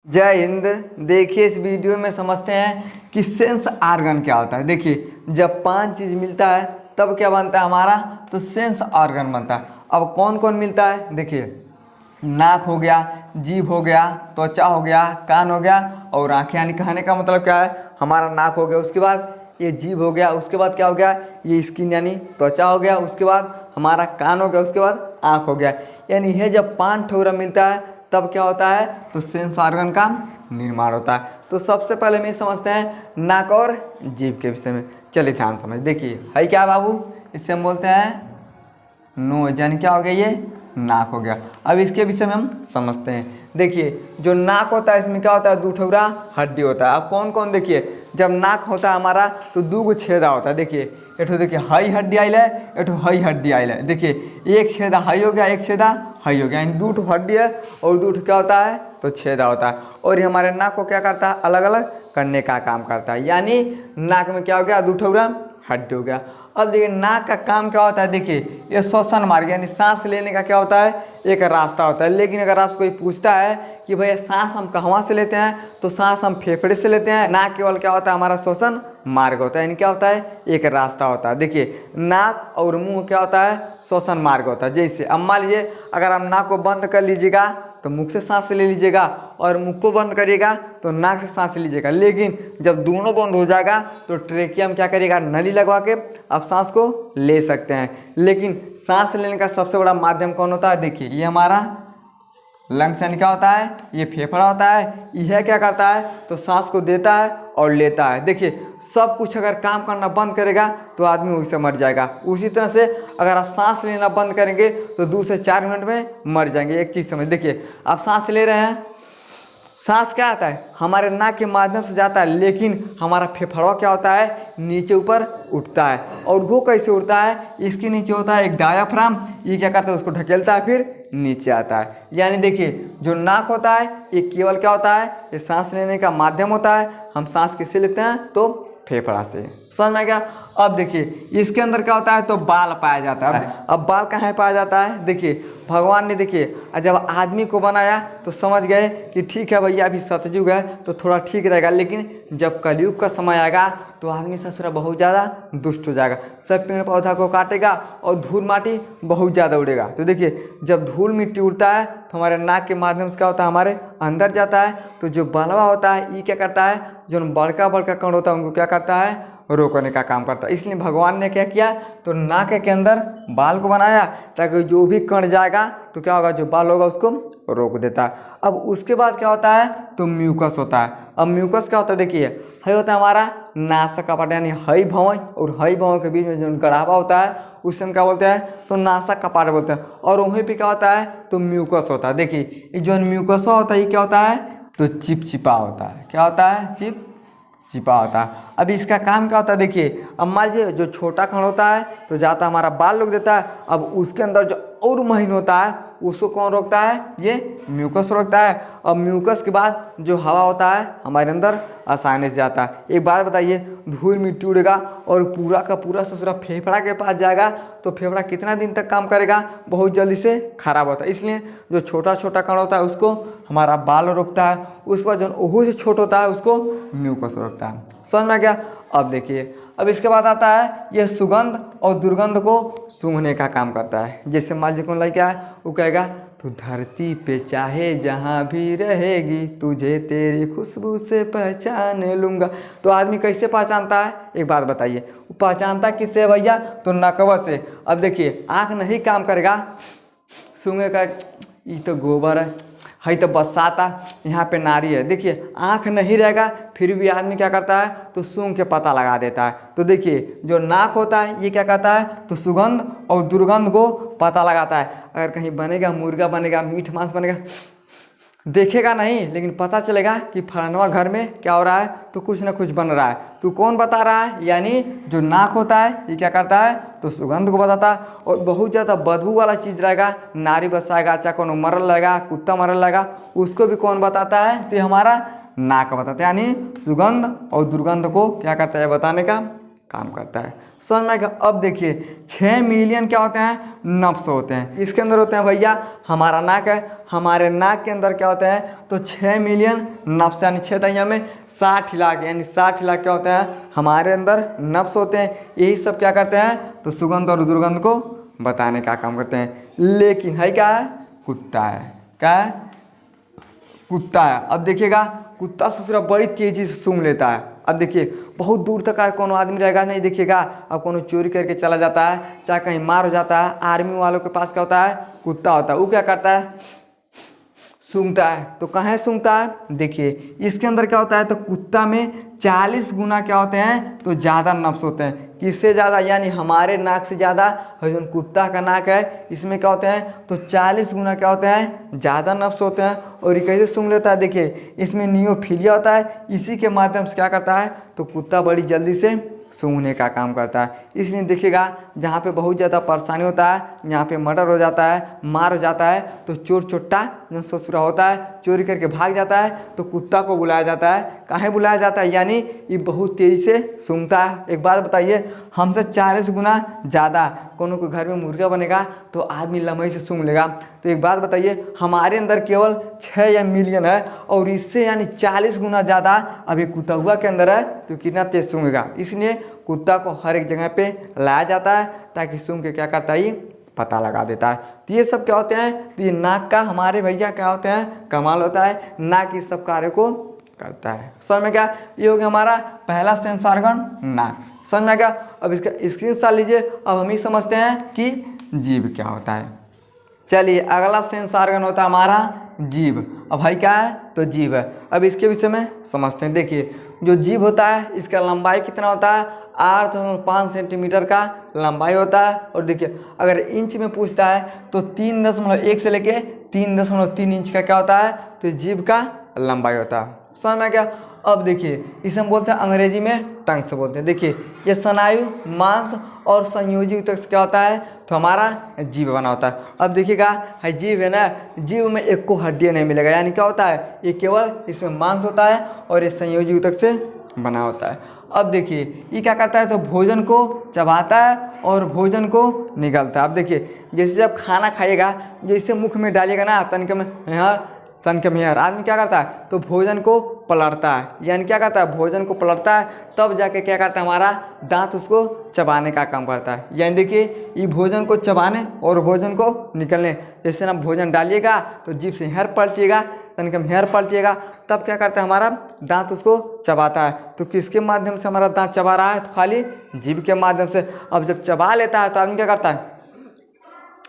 जय हिंद। देखिए इस वीडियो में समझते हैं कि सेंस ऑर्गन क्या होता है। देखिए जब पांच चीज़ मिलता है तब क्या बनता है हमारा, तो सेंस ऑर्गन बनता है। अब कौन कौन मिलता है, देखिए नाक हो गया, जीभ हो गया, त्वचा हो गया, कान हो गया और आँखें। यानी कहने का मतलब क्या है, हमारा नाक हो गया, उसके बाद ये जीभ हो गया, उसके बाद क्या हो गया ये स्किन यानी त्वचा हो गया, उसके बाद हमारा कान हो गया, उसके बाद आँख हो गया। यानी ये जब पांच ठोरा मिलता है तब क्या होता है, तो सेंस ऑर्गन का निर्माण होता है। तो सबसे पहले हम ये समझते हैं नाक और जीभ के विषय में। चलिए ध्यान समझ, देखिए है क्या बाबू, इससे हम बोलते हैं नोज, यानी क्या हो गया ये नाक हो गया। अब इसके विषय में हम समझते हैं। देखिए जो नाक होता है इसमें क्या होता है, दो ठोरा हड्डी होता है। अब कौन कौन, देखिए जब नाक होता है हमारा तो दो गो छेदा होता है। देखिए एठो देखिए हई हड्डी आइल है, एठो हई हड्डी आइल है। देखिए एक छेदा हई हो गया, एक छेदा हई हो गया, यानी दो ठो हड्डी है और दो ठो क्या होता है, तो छेदा होता है। और ये हमारे नाक को क्या करता है, अलग अलग करने का काम करता है। यानी नाक में क्या हो गया, दो ठोरा हड्डी हो गया। अब देखिए नाक का काम क्या होता है, देखिए ये श्वसन मार्ग यानी सांस लेने का क्या होता है, एक रास्ता होता है। लेकिन अगर आपसे कोई पूछता है कि भैया सांस हम कहाँ से लेते हैं, तो सांस हम फेफड़े से लेते हैं। नाक केवल क्या होता है, हमारा श्वसन मार्ग होता है, यानी क्या होता है, एक रास्ता होता है। देखिए नाक और मुंह क्या होता है, श्वसन मार्ग होता है। जैसे अब मान लीजिए अगर आप नाक को बंद कर लीजिएगा तो मुख से सांस ले लीजिएगा, और मुख को बंद करिएगा तो नाक से सांस लीजिएगा। लेकिन जब दोनों बंद हो जाएगा तो ट्रेकियम क्या करिएगा, नली लगवा के आप सांस को ले सकते हैं। लेकिन सांस लेने का सबसे बड़ा माध्यम कौन होता है, देखिए ये हमारा लंग्स यानी क्या होता है, ये फेफड़ा होता है। यह क्या करता है, तो सांस को देता है और लेता है। देखिए सब कुछ अगर काम करना बंद करेगा तो आदमी उससे मर जाएगा। उसी तरह से अगर आप सांस लेना बंद करेंगे तो 2 से 4 मिनट में मर जाएंगे। एक चीज़ समझ, देखिए आप सांस ले रहे हैं, सांस क्या आता है, हमारे नाक के माध्यम से जाता है, लेकिन हमारा फेफड़ा क्या होता है, नीचे ऊपर उठता है। और वो कैसे उठता है, इसके नीचे होता है एक डायाफ्राम, ये क्या करता है, उसको ढकेलता है, फिर नीचे आता है। यानी देखिए जो नाक होता है ये केवल क्या होता है, ये सांस लेने का माध्यम होता है। हम सांस किससे लेते हैं, तो फेफड़ा से। समझ में गया। अब देखिए इसके अंदर क्या होता है, तो बाल पाया जाता है। अब बाल कहाँ पाया जाता है, देखिए भगवान ने देखिए जब आदमी को बनाया तो समझ गए कि ठीक है भैया अभी सतयुग है तो थोड़ा ठीक रहेगा, लेकिन जब कलयुग का समय आएगा तो आदमी ससुरा बहुत ज़्यादा दुष्ट हो जाएगा, सब पेड़ पौधा को काटेगा और धूल माटी बहुत ज़्यादा उड़ेगा। तो देखिए जब धूल मिट्टी उड़ता है तो हमारे नाक के माध्यम से क्या होता है, हमारे अंदर जाता है। तो जो बलवा होता है ये क्या करता है, जो बड़का बड़का कण होता है उनको क्या करता है, रोकने का काम करता है। इसलिए भगवान ने क्या किया, तो नाक के अंदर बाल को बनाया ताकि जो भी कण जाएगा तो क्या होगा, जो बाल होगा उसको रोक देता है। अब उसके बाद क्या होता है, तो म्यूकस होता है। अब म्यूकस क्या होता है, देखिए हई होता है हमारा नासा कपाट, यानी हई भौं और हई भौं के बीच में जो गड़ावा होता है उसे हम क्या बोलते हैं, तो नासा कपाट बोलते हैं। और वहीं पे क्या होता है, तो म्यूकस होता है। देखिए ये जो म्यूकस होता है ये क्या होता है, तो चिपचिपा होता है। क्या होता है, चिपा होता है। अब इसका काम क्या होता है, देखिए अब मान लीजिए जो छोटा कण होता है तो जाता हमारा बाल रोक देता है। अब उसके अंदर जो और महीन होता है उसको कौन रोकता है, ये म्यूकस रोकता है। अब म्यूकस के बाद जो हवा होता है हमारे अंदर आसानी से जाता है। एक बात बताइए, धूल मिट्टी उड़ेगा और पूरा का पूरा ससुरा फेफड़ा के पास जाएगा तो फेफड़ा कितना दिन तक काम करेगा, बहुत जल्दी से खराब होता है। इसलिए जो छोटा छोटा कण होता है उसको हमारा बाल रोकता है, उस पर जो ओहू से छोटा होता है उसको म्यूकस रोकता है। समझ में आ गया। अब देखिए अब इसके बाद आता है यह सुगंध और दुर्गंध को सूंघने का काम करता है। जैसे मान लीजिए कौन लड़का है, वो कहेगा तू धरती पे चाहे जहाँ भी रहेगी तुझे तेरी खुशबू से पहचान लूँगा। तो आदमी कैसे पहचानता है, एक बात बताइए, वो पहचानता किससे भैया, तो नकवा से। अब देखिए आँख नहीं काम करेगा, सूंघे का ये तो गोबर है तो बरसात है, यहाँ पे नारी है। देखिए आँख नहीं रहेगा फिर भी आदमी क्या करता है, तो सूंघ के पता लगा देता है। तो देखिए जो नाक होता है ये क्या करता है, तो सुगंध और दुर्गंध को पता लगाता है। अगर कहीं बनेगा मुर्गा बनेगा, मीट मांस बनेगा, देखेगा नहीं लेकिन पता चलेगा कि फलानवा घर में क्या हो रहा है, तो कुछ ना कुछ बन रहा है। तो कौन बता रहा है, यानी जो नाक होता है ये क्या करता है, तो सुगंध को बताता है। और बहुत ज़्यादा बदबू वाला चीज़ रहेगा, नारी बसाएगा, चाहे कौन मरल रहेगा, कुत्ता मरल रहेगा, उसको भी कौन बताता है, तो हमारा नाक बताता है। यानी सुगंध और दुर्गंध को क्या करता है, बताने का काम करता है। समझ में आ गया। अब देखिए 6 मिलियन क्या होते हैं, नब्स होते हैं। इसके अंदर होते हैं भैया हमारा नाक है, हमारे नाक के अंदर क्या होता है, तो 6 मिलियन नब्स यानी 6 तैया में 60 लाख यानी 60 लाख क्या होता है, हमारे अंदर नब्स होते हैं। यही सब क्या करते हैं, तो सुगंध और दुर्गंध को बताने का काम करते हैं। लेकिन है क्या है, कुत्ता है। क्या है, कुत्ता है। अब देखिएगा कुत्ता ससुरा बड़ी तेजी से सूंघ लेता है। अब देखिए बहुत दूर तक कौन आदमी रहेगा नहीं, देखिएगा अब कौन चोरी करके चला जाता है, चाहे कहीं मार हो जाता है, आर्मी वालों के पास क्या होता है, कुत्ता होता है। वो क्या करता है, सूंघता है। तो कहाँ सूंघता है, देखिए इसके अंदर क्या होता है, तो कुत्ता में 40 गुना क्या होते हैं, तो ज़्यादा नब्स होते हैं। किससे ज़्यादा, यानी हमारे नाक से ज़्यादा जो कुत्ता का नाक है इसमें क्या होते हैं, तो 40 गुना क्या होते हैं, ज़्यादा नब्स होते हैं। और ये कैसे सूंघ लेता है, देखिए इसमें नियोफिलिया होता है, इसी के माध्यम से क्या करता है, तो कुत्ता बड़ी जल्दी से सूंघने का काम करता है। इसलिए देखिएगा जहाँ पे बहुत ज़्यादा परेशानी होता है, यहाँ पे मर्डर हो जाता है, मार हो जाता है, तो चोर चोट्टा जो ससुरा होता है चोरी करके भाग जाता है, तो कुत्ता को बुलाया जाता है। काहे बुलाया जाता है, यानी ये बहुत तेज़ी से सूंघता है। एक बात बताइए, हमसे 40 गुना ज़्यादा कोनो के घर में मुर्गा बनेगा तो आदमी लम्हे से सूंघ लेगा। तो एक बात बताइए, हमारे अंदर केवल 6 मिलियन है और इससे यानी 40 गुना ज़्यादा अभी कुत्ता के अंदर है, तो कितना तेज सूंघेगा। इसलिए कुत्ता को हर एक जगह पे लाया जाता है ताकि सूंघ के क्या करता है, पता लगा देता है। तो ये सब क्या होते हैं, तो ये नाक का हमारे भैया क्या होते हैं, कमाल होता है। नाक इस सब कार्य को करता है। समझ में क्या, ये हो गया हमारा पहला सेंस ऑर्गन नाक। समझ में क्या, अब इसका स्क्रीनशॉट लीजिए। अब हम ही समझते हैं कि जीभ क्या होता है। चलिए अगला सेंस ऑर्गन होता है हमारा जीभ। अब भाई क्या है, तो जीभ है। अब इसके विषय में समझते हैं। देखिए जो जीभ होता है इसका लंबाई कितना होता है, 8.5 सेंटीमीटर का लंबाई होता है। और देखिए अगर इंच में पूछता है तो 3.1 से लेके 3.3 इंच का क्या होता है, तो जीभ का लंबाई होता है। समझ में क्या। अब देखिए इसे हम बोलते हैं अंग्रेजी में टंग से बोलते हैं। देखिए ये स्नायु, मांस और संयोजी ऊतक से क्या होता है, तो हमारा जीभ बना होता है। अब देखिएगा है जीभ है ना, जीभ में एक को हड्डियाँ नहीं मिलेगा, यानी क्या होता है, ये केवल इसमें मांस होता है और ये संयोजी ऊतक से बना होता है। अब देखिए ये क्या करता है, तो भोजन को चबाता है और भोजन को निगलता है। अब देखिए जैसे जब खाना खाइएगा, जैसे मुख में डालिएगा ना, तनिक में आदमी क्या करता है, तो भोजन को पलटता है। यानी क्या करता है, भोजन को पलटता है, तब जाके क्या करता है, हमारा दांत उसको चबाने का काम करता है। यानी देखिए ये भोजन को चबाने और भोजन को निकलने, जैसे ना भोजन डालिएगा तो जीभ से हेयर पलटिएगा, तनिक हेयर पलटिएगा, तब क्या करता है, हमारा दांत उसको चबाता है। तो किसके माध्यम से हमारा दांत चबा रहा है, तो खाली जीभ के माध्यम से। अब जब चबा लेता है तो आदमी क्या करता है,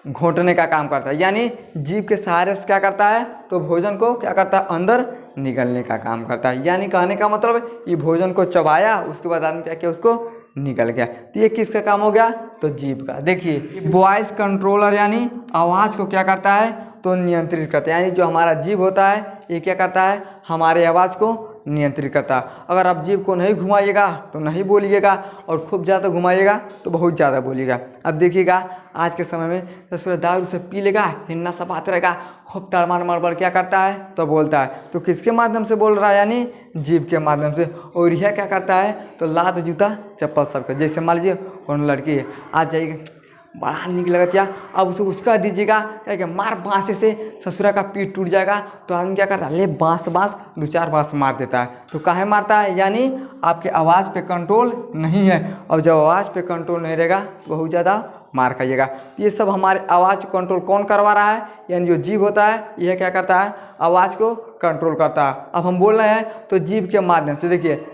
घोंटने का काम करता है। यानी जीभ के सहारे से क्या करता है, तो भोजन को क्या करता है, अंदर निगलने का काम करता है। यानी कहने का मतलब ये भोजन को चबाया, उसके बाद आदमी क्या किया, उसको निकल गया। तो ये किसका काम हो गया, तो जीभ का। देखिए वॉइस कंट्रोलर यानी आवाज़ को क्या करता है, तो नियंत्रित करता है। यानी जो हमारा जीभ होता है ये क्या करता है, हमारे आवाज़ को नियंत्रित करता है। अगर आप जीभ को नहीं घुमाइएगा तो नहीं बोलिएगा, और खूब ज़्यादा घुमाइएगा तो बहुत ज़्यादा बोलिएगा। अब देखिएगा आज के समय में तो दारू से पी लेगा, हिन्ना सब आते रहेगा, खूब तड़माड़ मड़बड़ क्या करता है, तो बोलता है। तो किसके माध्यम से बोल रहा है, यानी जीभ के माध्यम से। और यह क्या करता है, तो लात जूता चप्पल सबका। जैसे मान लीजिए कौन लड़की है, आज जाइएगा बड़ा निक लगत या, अब उसको कुछ कह दीजिएगा क्या मार बाँस से ससुरा का पीठ टूट जाएगा, तो आदमी क्या करता है, ले बाँस 2-4 बाँस मार देता है। तो काहे मारता है, यानी आपके आवाज़ पे कंट्रोल नहीं है। और जब आवाज़ पे कंट्रोल नहीं रहेगा तो बहुत ज़्यादा मार खाइएगा। तो ये सब हमारे आवाज़ को कंट्रोल कौन करवा रहा है, यानी जो जीभ होता है यह क्या करता है, आवाज़ को कंट्रोल करता है। अब हम बोल रहे हैं तो जीभ के माध्यम से। देखिए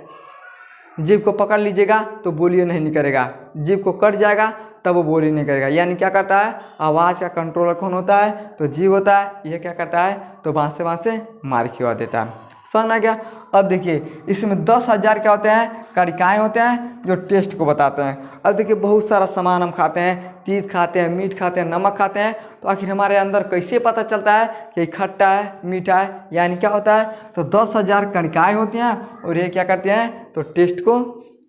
जीभ को पकड़ लीजिएगा तो बोलिए नहीं निकलेगा, जीभ को कट जाएगा तब वो बोली नहीं करेगा। यानी क्या करता है, आवाज़ का कंट्रोलर कौन होता है, तो जीभ होता है। यह क्या करता है, तो बाँस से मार खिलवा देता है। समझ में गया। अब देखिए इसमें 10,000 क्या होते हैं, कारिकाएँ होते हैं जो टेस्ट को बताते हैं। अब देखिए बहुत सारा सामान हम खाते हैं, तीत खाते हैं, मीठ खाते हैं, नमक खाते हैं, तो आखिर हमारे अंदर कैसे पता चलता है कि खट्टा है, मीठा है, यानी क्या होता है, तो 10,000 कणिकाएँ होती हैं और ये क्या करते हैं, तो टेस्ट को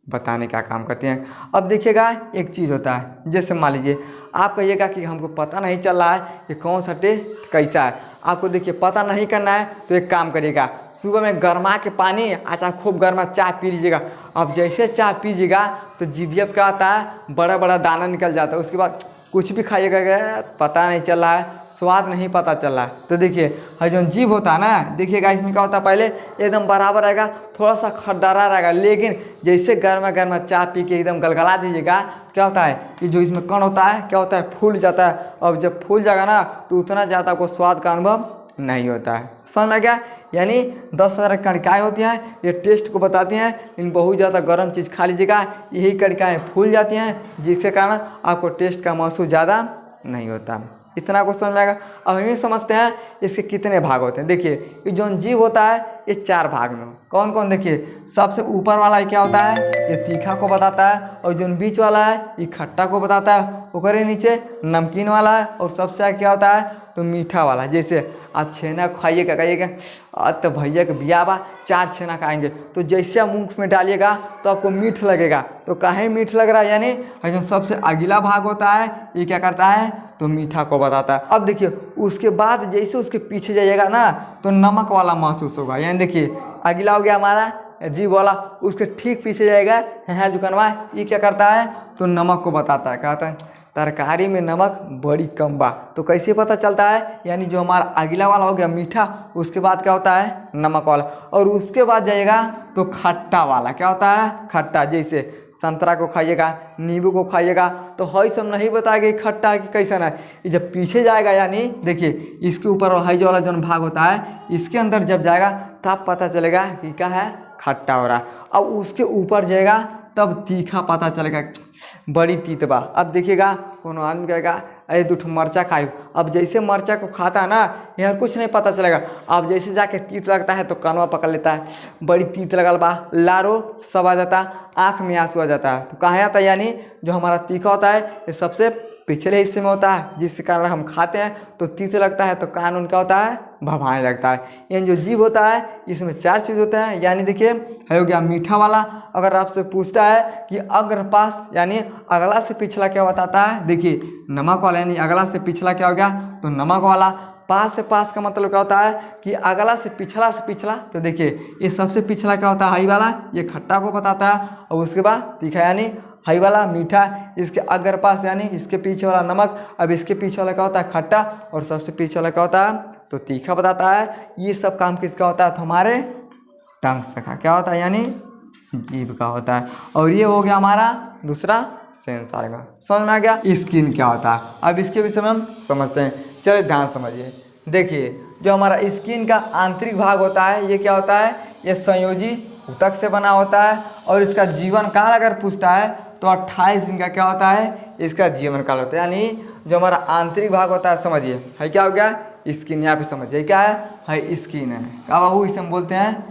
बताने का काम करते हैं। अब देखिएगा एक चीज़ होता है, जैसे मान लीजिए आप कहिएगा कि हमको पता नहीं चल रहा है कि कौन सा टेस्ट कैसा है। आपको देखिए पता नहीं करना है तो एक काम करिएगा, सुबह में गर्मा के पानी अच्छा खूब गर्मा चाय पी लीजिएगा। अब जैसे चाय पीजिएगा तो जीभ क्या होता है, बड़ा बड़ा दाना निकल जाता है। उसके बाद कुछ भी खाइएगा पता नहीं चल रहा है, स्वाद नहीं पता चल रहा है। तो देखिए हर जो जीभ होता है ना, देखिएगा इसमें क्या होता है, पहले एकदम बराबर रहेगा, थोड़ा सा खरदरा रहेगा, लेकिन जैसे गर्मा गर्मा चाय पी के एकदम गलगला दीजिएगा, क्या होता है कि जो इसमें कण होता है क्या होता है, फूल जाता है। और जब फूल जाएगा ना तो उतना ज़्यादा आपको स्वाद का अनुभव नहीं होता है। समझ में गया? यानी 10,000 कणिकाएँ होती हैं, ये टेस्ट को बताती हैं। इन बहुत ज़्यादा गर्म चीज़ खा लीजिएगा, यही कणिकाएँ फूल जाती हैं, जिसके कारण आपको टेस्ट का महसूस ज़्यादा नहीं होता। इतना को समझ में आएगा। अब हम ये समझते हैं इसके कितने भाग होते हैं। देखिए ये जो जीभ होता है ये 4 भाग में कौन कौन, देखिए सबसे ऊपर वाला क्या होता है, ये तीखा को बताता है। और जो बीच वाला है ये खट्टा को बताता है। ऊपर नीचे नमकीन वाला है। और सबसे आगे क्या होता है, तो मीठा वाला। जैसे आप छेना खाइएगा, कहिएगा तो भैया के बिया बा 4 छेना खाएंगे, तो जैसे आप मुँह में डालिएगा तो आपको मीठ लगेगा। तो काहे मीठ लग रहा है, यानी जो सबसे अगला भाग होता है ये क्या करता है, तो मीठा को बताता है। अब देखिए उसके बाद जैसे उसके पीछे जाइएगा ना तो नमक वाला महसूस होगा। यानी देखिए अगला हो गया हमारा जीभ वाला, उसके ठीक पीछे जाएगा है दुकानवा, ये क्या करता है, तो नमक को बताता है। कहता है तरकारी में नमक बड़ी कम बा। तो कैसे पता चलता है, यानी जो हमारा अगला वाला हो गया मीठा, उसके बाद क्या होता है, नमक वाला। और उसके बाद जाइएगा तो खट्टा वाला, क्या होता है, खट्टा। जैसे संतरा को खाइएगा, नींबू को खाइएगा, तो हई सब नहीं बताएगा कि खट्टा है कि कैसा है। ये जब पीछे जाएगा, यानी देखिए इसके ऊपर हई वाला जो भाग होता है, इसके अंदर जब जाएगा तब पता चलेगा कि क्या है, खट्टा हो रहा है। अब उसके ऊपर जाएगा तब तीखा पता चलेगा, बड़ी तीत बा। अब देखिएगा कोनो आदमी कहेगा अरे 2 मरचा खाए। अब जैसे मरचा को खाता है ना, यहाँ कुछ नहीं पता चलेगा। अब जैसे जाके तीत लगता है तो कानवा पकड़ लेता है, बड़ी तीत लगल बा, लारो सब आ जाता, आँख में आंसू आ जाता है। तो कहाँ आता है, यानी जो हमारा तीखा होता है ये सबसे पिछले हिस्से में होता है, जिसके कारण हम खाते हैं तो तीत लगता है, तो कान उनका होता है भभाने लगता है। यानी जो जीभ होता है इसमें 4 चीज़ होता है। यानी देखिए हो गया मीठा वाला। अगर आपसे पूछता है कि अग्र पास यानी अगला से पिछला क्या बताता है, देखिए नमक वाला, यानी अगला से पिछला क्या हो गया, तो नमक वाला। पास से पास का मतलब क्या होता है कि अगला से पिछला। तो देखिए ये सबसे पिछला क्या होता है, हई वाला, ये खट्टा को बताता है। और उसके बाद तीखा यानी हई वाला मीठा, इसके अगर पास यानी इसके पीछे वाला नमक। अब इसके पीछे वाला क्या होता है, खट्टा। और सबसे पीछे वाला क्या होता है, तो तीखा बताता है। ये सब काम किसका होता है, तो हमारे टंग से क्या होता है, यानी जीभ का होता है। और ये हो गया हमारा दूसरा सेंस ऑर्गन। समझ में आ गया स्किन क्या होता है। अब इसके विषय में हम समझते हैं, चलिए ध्यान समझिए। देखिए जो हमारा स्किन का आंतरिक भाग होता है ये क्या होता है, ये संयोजी ऊतक से बना होता है। और इसका जीवन काल अगर पूछता है तो 28 दिन का क्या होता है, इसका जीवन काल होता है। यानी जो हमारा आंतरिक भाग होता है, समझिए है क्या हो गया, स्किन। यहाँ पे समझिए क्या है स्किन है। क्या बाबू इसे हम बोलते हैं,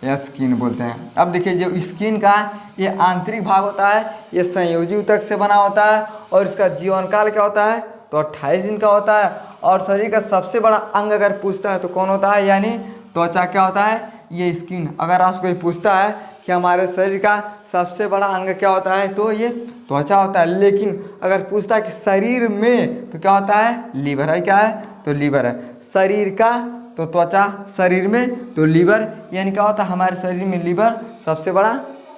या स्किन बोलते हैं। अब देखिए जो स्किन का ये आंतरिक भाग होता है ये संयोजी ऊतक से बना होता है। और इसका जीवन काल क्या होता है, तो 28 दिन का होता है। और शरीर का सबसे बड़ा अंग अगर पूछता है तो कौन होता है, यानी त्वचा क्या होता है, ये स्किन। अगर आपसे कोई पूछता है कि हमारे शरीर का सबसे बड़ा अंग क्या होता है, तो ये त्वचा होता है। लेकिन अगर पूछता है कि शरीर में, तो क्या होता है, लीवर है। क्या है, तो लीवर है। शरीर का तो त्वचा, शरीर में तो लीवर, यानी क्या होता है, हमारे शरीर में लीवर सबसे बड़ा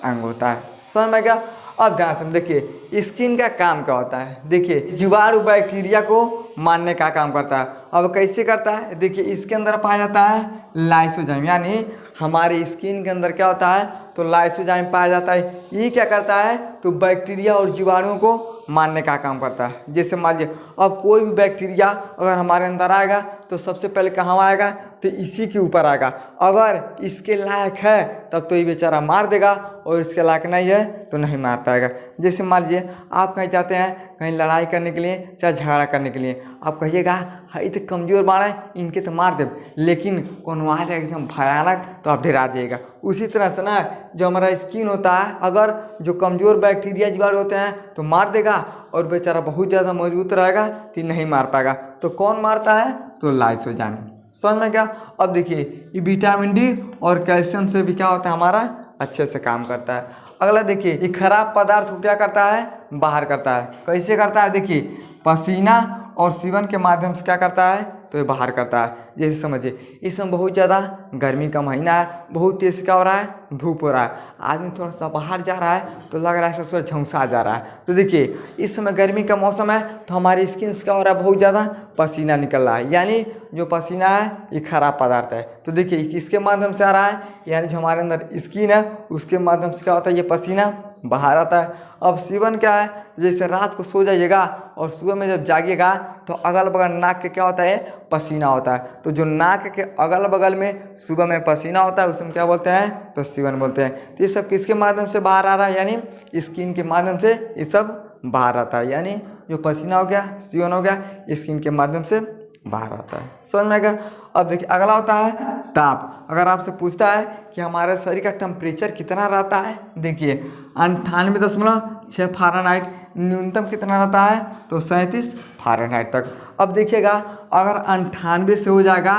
अंग होता है। समझ में क्या? अब ध्यान से देखिए स्किन का काम क्या होता है। देखिए जीवाणु बैक्टीरिया को मारने का काम करता है। अब कैसे करता है, देखिए इसके अंदर पाया जाता है लाइसोजाइम। यानी हमारे स्किन के अंदर क्या होता है, तो लाइसोजाइम पाया जाता है। ये क्या करता है, तो बैक्टीरिया और जीवाणुओं को मारने का काम करता है। जैसे मान लीजिए अब कोई भी बैक्टीरिया अगर हमारे अंदर आएगा तो सबसे पहले कहाँ आएगा, तो इसी के ऊपर आएगा। अगर इसके लायक है तब तो ये बेचारा मार देगा, और इसके लायक नहीं है तो नहीं मार पाएगा। जैसे मान लीजिए आप कहीं जाते हैं कहीं लड़ाई करने के लिए, चाहे झगड़ा करने के लिए, आप कहिएगा ये तो कमज़ोर बाढ़ है, इनके तो मार दे। लेकिन कौन आ जाएगा एकदम भयानक, तो आप डरा जाइएगा। उसी तरह से ना जो हमारा स्किन होता है, अगर जो कमज़ोर बैक्टीरिया जीवाणु होते हैं तो मार देगा, और बेचारा बहुत ज़्यादा मजबूत रहेगा तो नहीं मार पाएगा। तो कौन मारता है, तो लाइसोजाइम। समझ में क्या? अब देखिए ये विटामिन डी और कैल्शियम से भी क्या होता है, हमारा अच्छे से काम करता है। अगला देखिए ये खराब पदार्थ को क्या करता है, बाहर करता है। कैसे करता है, देखिए पसीना और सीवन के माध्यम से क्या करता है, तो तो ये बाहर करता है। जैसे समझिए इस समय बहुत ज़्यादा गर्मी का महीना है, बहुत तेज क्या हो रहा है, धूप हो रहा है, आदमी थोड़ा सा बाहर जा रहा है तो लग रहा है ससुर झुंसा जा रहा है। तो देखिए इस समय गर्मी का मौसम है तो हमारी स्किन क्या हो रहा है, बहुत ज़्यादा पसीना निकल रहा है, यानी जो पसीना है ये खराब पदार्थ है। तो देखिए किसके माध्यम से आ रहा है, यानी जो हमारे अंदर स्किन है उसके माध्यम से क्या होता है, ये पसीना बाहर आता है। अब सीवन क्या है, जैसे रात को सो जाइएगा और सुबह में जब जागिएगा तो अगल बगल नाक के क्या होता है, पसीना होता है। तो जो नाक के अगल बगल में सुबह में पसीना होता है उसमें क्या बोलते हैं, तो सीवन बोलते हैं। तो ये सब किसके माध्यम से बाहर आ रहा है, यानी स्किन के माध्यम से ये सब बाहर आता है। यानी जो पसीना हो गया, सीवन हो गया, स्किन के माध्यम से बाहर आता है। समझ में आएगा। अब देखिए अगला होता है ताप। अगर आपसे पूछता है कि हमारे शरीर का टेम्परेचर कितना रहता है, देखिए 98.6 फ़ारेनहाइट, न्यूनतम कितना रहता है, तो 37 फ़ारेनहाइट तक। अब देखिएगा अगर 98 से हो जाएगा,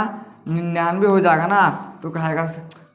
99 हो जाएगा ना, तो कहेगा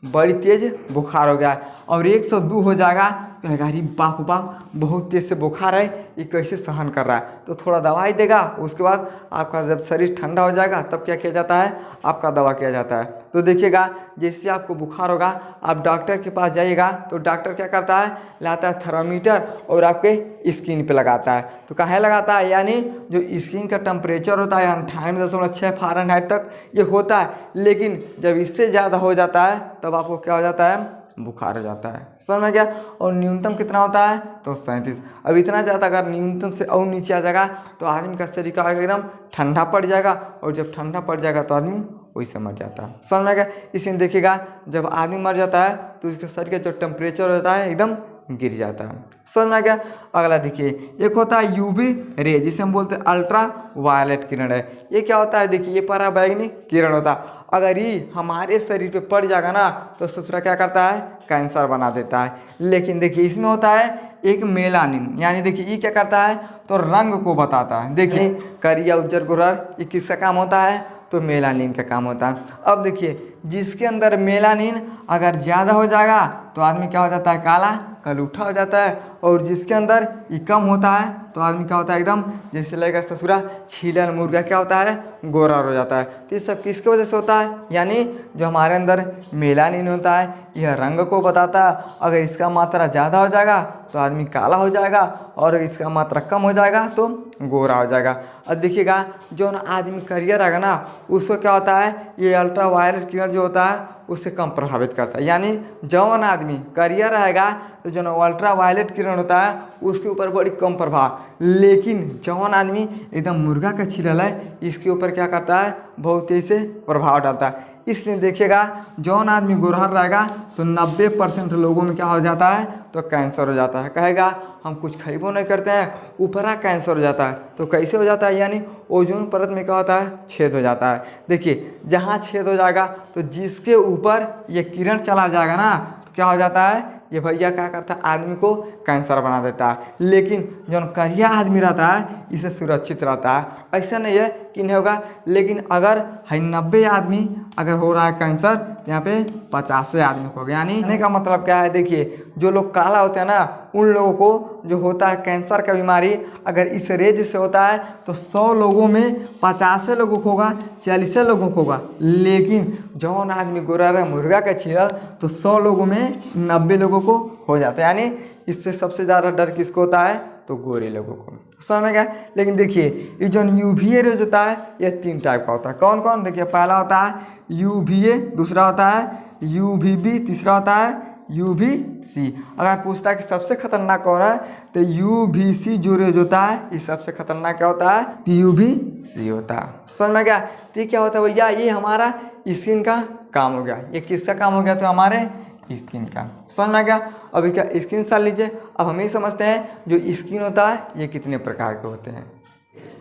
बड़ी तेज बुखार हो गया, और 102 हो जाएगा तो कहेगा अरे बाप बाप बहुत तेज से बुखार है, ये कैसे सहन कर रहा है। तो थोड़ा दवाई देगा, उसके बाद आपका जब शरीर ठंडा हो जाएगा तब क्या किया जाता है, आपका दवा किया जाता है। तो देखिएगा जैसे आपको बुखार होगा आप डॉक्टर के पास जाइएगा तो डॉक्टर क्या करता है, लाता है थर्मामीटर और आपके स्किन पे लगाता है। तो कहाँ लगाता है, यानी जो स्किन का टेम्परेचर होता है 98.6 फ़ारेनहाइट तक ये होता है, लेकिन जब इससे ज़्यादा हो जाता है तब आपको क्या हो जाता है, बुखार हो जाता है। समझ में गया। और न्यूनतम कितना होता है, तो 37। अब इतना ज़्यादा अगर न्यूनतम से और नीचे आ जाएगा तो आदमी का शरीर का एकदम ठंडा पड़ जाएगा, और जब ठंडा पड़ जाएगा तो आदमी वैसे मर जाता है। समझ में गया। इसलिए देखिएगा जब आदमी मर जाता है तो उसके शरीर का जो टेम्परेचर होता है एकदम गिर जाता है। समझ में आ गया। अगला देखिए एक होता है यूवी रे, जिसे हम बोलते हैं अल्ट्रा वायलेट किरण है। ये क्या होता है, देखिए ये पराबैंगनी किरण होता है। अगर ये हमारे शरीर पे पड़ जाएगा ना तो ससुरा क्या करता है, कैंसर बना देता है। लेकिन देखिए इसमें होता है एक मेलानिन, यानी देखिए ये क्या करता है, तो रंग को बताता है। देखिए करिया उज्जर गुरहर, ये किसका काम होता है, तो मेलानिन का काम होता है। अब देखिए जिसके अंदर मेलानिन अगर ज़्यादा हो जाएगा तो आदमी क्या हो जाता है, काला कलूठा हो जाता है, और जिसके अंदर ये कम होता है तो आदमी क्या होता है, एकदम जैसे लगेगा ससुरा छीलन मुर्गा क्या होता है, गोरा हो जाता है। तो ये सब किसके वजह से होता है, यानी जो हमारे अंदर मेलानिन होता है यह रंग को बताता है। अगर इसका मात्रा ज़्यादा हो जाएगा तो आदमी काला हो जाएगा, और अगर इसका मात्रा कम हो जाएगा तो गोरा हो जाएगा। अब देखिएगा जो आदमी करियर रहेगा ना उसको क्या होता है, ये अल्ट्रा वायलेट किरण जो होता है उससे कम प्रभावित करता है। यानी जौन आदमी करियर रहेगा तो जो अल्ट्रा वायलेट किरण होता है उसके ऊपर बड़ी कम प्रभाव, लेकिन जौन आदमी एकदम मुर्गा का छिलल है इसके ऊपर क्या करता है, बहुत तेज से प्रभाव डालता है। इसलिए देखिएगा जौन आदमी गोरहर रहेगा तो 90% लोगों में क्या हो जाता है, तो कैंसर हो जाता है। कहेगा हम कुछ खरीबो नहीं करते हैं, ऊपरा कैंसर हो जाता है। तो कैसे हो जाता है, यानी ओजोन परत में क्या होता है, छेद हो जाता है। देखिए जहाँ छेद हो जाएगा तो जिसके ऊपर ये किरण चला जाएगा ना तो क्या हो जाता है, ये भैया क्या करता है, आदमी को कैंसर बना देता है। लेकिन जो करिया आदमी रहता है इसे सुरक्षित रहता है। ऐसा नहीं है कि नहीं होगा, लेकिन अगर 90 आदमी अगर हो रहा है कैंसर तो यहाँ पे 50 आदमी को हो गया। यानी कहने का मतलब क्या है, देखिए जो लोग काला होते हैं ना उन लोगों को जो होता है कैंसर का बीमारी, अगर इस रेज से होता है तो 100 लोगों में 50 लोगों को होगा, 40 लोगों को होगा। लेकिन जौन आदमी गोरा रहा मुर्गा का छिलल तो 100 लोगों में 90 लोगों को हो जाता है। यानी इससे सबसे ज़्यादा डर किसको होता है, तो गोरे लोगों को। समझ में गया। लेकिन देखिए ये जो यूवीए रेज होता है ये 3 टाइप का होता है। कौन कौन, देखिए पहला होता है यूवीए, दूसरा होता है यूवीबी, तीसरा होता है यूवीसी। अगर पूछता है कि सबसे खतरनाक कौन है तो यूवीसी जो रेज होता है ये सबसे खतरनाक क्या होता है, यूवीसी होता है। समझ में गया। तो क्या होता है भैया, ये हमारा स्किन का काम हो गया। ये किसका काम हो गया, तो हमारे स्किन का। समझ में आ गया। अभी क्या स्किन साल लीजिए। अब हम ही समझते हैं जो स्किन होता है ये कितने प्रकार के होते हैं।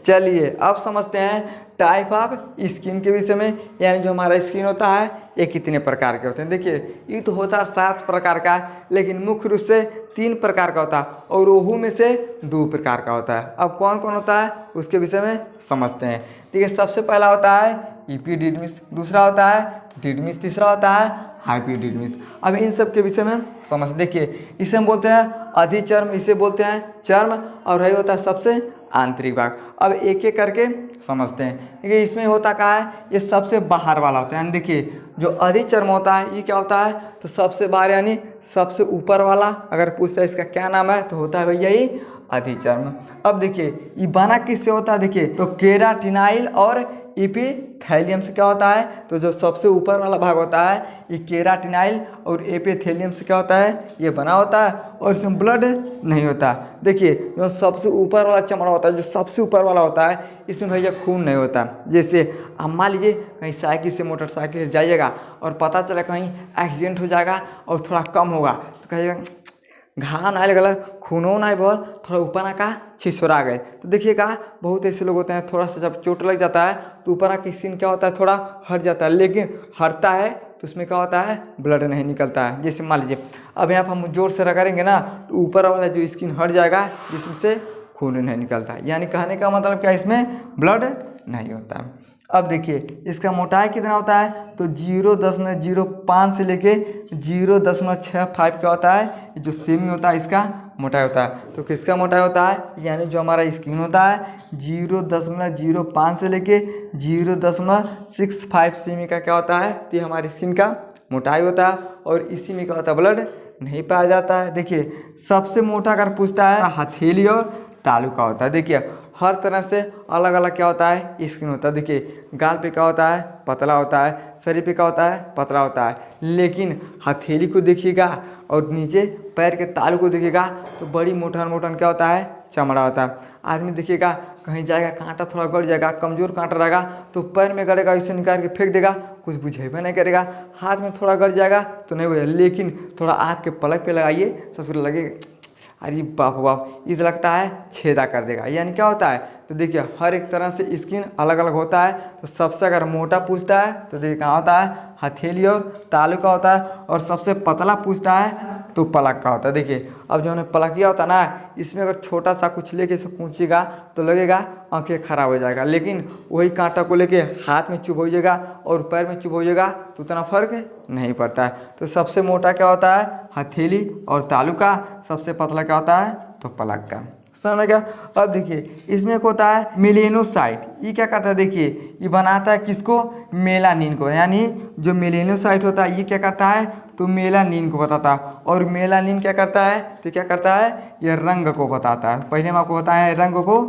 चलिए अब समझते हैं टाइप ऑफ स्किन के विषय में, यानी जो हमारा स्किन होता है ये कितने प्रकार के होते हैं। देखिए ये तो होता है 7 प्रकार का, लेकिन मुख्य रूप से 3 प्रकार का होता है, और रोहू में से 2 प्रकार का होता है। अब कौन कौन होता है उसके विषय में समझते हैं। ठीक है, सबसे पहला होता है एपिडिडमिस, दूसरा होता है डिडमिस, तीसरा होता है हाइपोडिडमिस। अब इन सब के विषय में समझ। देखिए इसे हम बोलते हैं अधिचर्म, इसे बोलते हैं चर्म, और यही होता है सबसे आंतरिक भाग। अब एक एक करके समझते हैं। देखिए इसमें होता क्या है, ये सबसे बाहर वाला होता है, यानी देखिए जो अधिचर्म होता है ये क्या होता है, तो सबसे बाहर यानी सबसे ऊपर वाला। अगर पूछता है इसका क्या नाम है तो होता है भैया ये अधिचर्म। अब देखिए ये बना किससे होता है, देखिए तो केराटिनाइल और एपिथेलियम से क्या होता है, तो जो सबसे ऊपर वाला भाग होता है ये केराटिनाइल और एपिथेलियम से क्या होता है, ये बना होता है और इसमें ब्लड नहीं होता। देखिए जो सबसे ऊपर वाला चमड़ा होता है, जो सबसे ऊपर वाला होता है, इसमें भैया खून नहीं होता। जैसे आप मान लीजिए कहीं साइकिल से मोटरसाइकिल से जाइएगा और पता चला कहीं एक्सीडेंट हो जाएगा और थोड़ा कम होगा तो कहिएगा घाव ना लगल, खूनो नहीं बोल, थोड़ा ऊपर ना का छिछोरा गए। तो देखिएगा बहुत ऐसे लोग होते हैं, थोड़ा सा जब चोट लग जाता है तो ऊपर की स्किन क्या होता है, थोड़ा हट जाता है, लेकिन हटता है तो उसमें क्या होता है, ब्लड नहीं निकलता है। जैसे मान लीजिए अब यहाँ पर हम जोर से रगड़ेंगे ना तो ऊपर वाला जो स्किन हट जाएगा जिससे खून नहीं निकलता है, यानी कहने का मतलब क्या, इसमें ब्लड नहीं होता है। अब देखिए इसका मोटाई कितना होता है, तो 0.05 से लेके 0.65 क्या होता है, जो सेमी होता है इसका मोटाई होता है। तो किसका मोटाई होता है, यानी जो हमारा स्किन होता है 0.05 से लेके 0.65 सेमी का क्या होता है, तो ये हमारी स्किन का मोटाई होता है और इसी में क्या होता है, ब्लड नहीं पाया जाता है। देखिए सबसे मोटा अगर पूछता है हथेली और तालू का होता है। देखिए हर तरह से अलग अलग क्या होता है, स्किन होता है। देखिए गाल पे क्या होता है, पतला होता है, शरीर पे क्या होता है, पतला होता है, लेकिन हथेली को देखिएगा और नीचे पैर के तालू को देखिएगा तो बड़ी मोटन मोटन क्या होता है, चमड़ा होता है। आदमी देखिएगा कहीं जाएगा कांटा थोड़ा गड़ जाएगा, कमज़ोर कांटा रहेगा तो पैर में गड़ेगा, इसे निकाल के फेंक देगा, कुछ बुझेबे नहीं करेगा। हाथ में थोड़ा गड़ जाएगा तो नहीं बुझेगा, लेकिन थोड़ा आँख के पलक पे लगाइए ससुर लगेगा अरे बाप बाप, इस लगता है छेदा कर देगा, यानी क्या होता है। तो देखिए हर एक तरह से स्किन अलग अलग होता है। तो सबसे अगर मोटा पूछता है तो देखिए कहाँ होता है, हथेली और तालू का होता है, और सबसे पतला पूछता है तो पलक का होता है। देखिए अब जो हमें पलकिया होता है ना, इसमें अगर छोटा सा कुछ लेके इसे कूचिएगा तो लगेगा आंखें खराब हो जाएगा, लेकिन वही कांटा को लेके हाथ में चुभोइएगा और पैर में चुभोइएगा तो उतना फर्क नहीं पड़ता है। तो सबसे मोटा क्या होता है, हथेली और तालू का, सबसे पतला क्या होता है, तो पलक का। समझ गया। अब देखिए इसमें एक होता है मेलेनोसाइट, ये क्या करता है, देखिए ये बनाता है किसको, मेलानिन को, यानी जो मेलेनोसाइट होता है ये क्या करता है, तो मेलानिन को बताता है। और मेलानिन क्या करता है, तो क्या करता है, ये रंग को बताता है। पहले हम आपको बताया रंग को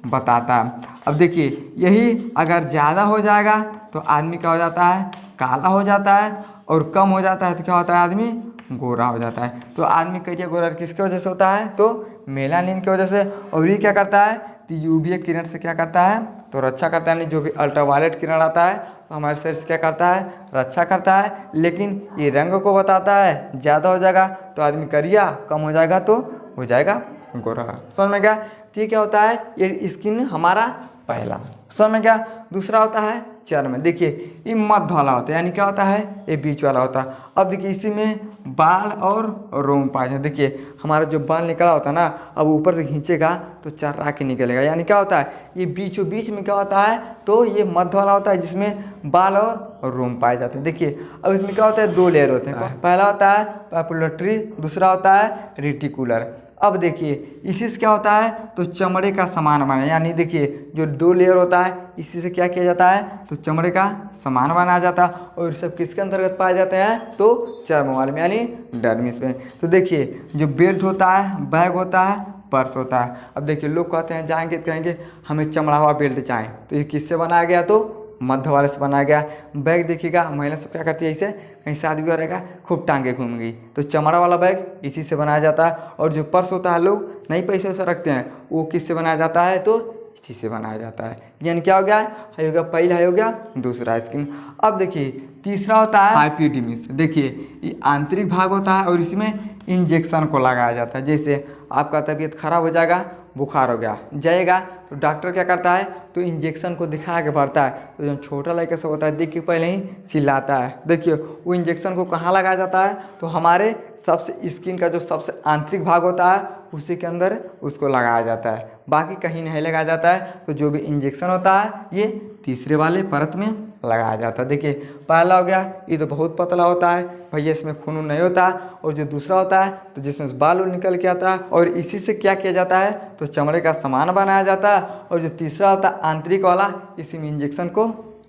बताता है। अब देखिए यही अगर ज़्यादा हो जाएगा तो आदमी क्या हो जाता है, काला हो जाता है, और कम हो जाता है तो क्या होता है, आदमी गोरा हो जाता है। तो आदमी कहिए गोरा किसके वजह से होता है, तो मेलानिन की वजह से। और ये क्या करता है, तो यूवी किरण से क्या करता है, तो रक्षा करता है, यानी जो भी अल्ट्रावायलेट किरण आता है तो हमारे शरीर से क्या करता है, रक्षा करता है। लेकिन ये रंग को बताता है, ज़्यादा हो जाएगा तो आदमी करिया, कम हो जाएगा तो हो जाएगा गोरा। समझ में क्या, ठीक क्या होता है, ये स्किन हमारा पहला। समझ में क्या। दूसरा होता है चर्म। देखिए ये मध्य वाला होता है, यानी क्या होता है, ये बीच वाला होता है। अब देखिए इसी में बाल और रोम पाए हैं। देखिए हमारा जो बाल निकला होता है ना, अब ऊपर से खींचेगा तो चर्रा के निकलेगा, यानी क्या होता है, ये बीचों बीच में क्या होता है, तो ये मध्य वाला होता है जिसमें बाल और रोम पाए जाते हैं। देखिए अब इसमें क्या होता है, दो लेयर होते हैं, पहला होता है पैपुलेटरी, दूसरा होता है रेटिकुलर। अब देखिए इसी से क्या होता है, तो चमड़े का सामान बना, यानी देखिए जो दो लेयर होता है इसी से क्या किया जाता है, तो चमड़े का सामान बनाया जाता है। और सब किसके अंतर्गत पाए जाते हैं, तो चर्म वाले में, यानी डर्मिस में। तो देखिए जो बेल्ट होता है, बैग होता है, पर्स होता है। अब देखिए लोग कहते हैं जाएंगे तो कहेंगे हमें चमड़ा हुआ बेल्ट चाहिए, तो ये किससे बनाया गया, तो मध्य वाले से बनाया गया। बैग देखिएगा महिला सब क्या करती है, इसे कहीं शादी भी रहेगा खूब टांगे घूम गई, तो चमड़ा वाला बैग इसी से बनाया जाता है। और जो पर्स होता है लोग नहीं पैसे वैसे रखते हैं, वो किससे बनाया जाता है, तो इसी से बनाया जाता है। यानी क्या हो गया, हो गया पहला, हो गया दूसरा स्किन। अब देखिए तीसरा होता है एपिडर्मिस। देखिए ये आंतरिक भाग होता है और इसमें इंजेक्शन को लगाया जाता है। जैसे आपका तबीयत खराब हो जाएगा, बुखार हो गया, जाएगा तो डॉक्टर क्या करता है, तो इंजेक्शन को दिखा के भरता है। तो जो छोटा लड़का सब होता है देख के पहले ही चिल्लाता है। देखिए वो इंजेक्शन को कहाँ लगाया जाता है, तो हमारे सबसे स्किन का जो सबसे आंतरिक भाग होता है उसी के अंदर उसको लगाया जाता है, बाकी कहीं नहीं लगाया जाता है। तो जो भी इंजेक्शन होता है ये तीसरे वाले परत में लगाया जाता है। देखिए पहला हो गया, ये तो बहुत पतला होता है भैया, इसमें खून नहीं होता। और जो दूसरा होता है तो जिसमें बाल निकल के आता है और इसी से क्या किया जाता है तो चमड़े का सामान बनाया जाता है। और जो तीसरा होता है आंतरिक वाला, इसी में इंजेक्शन को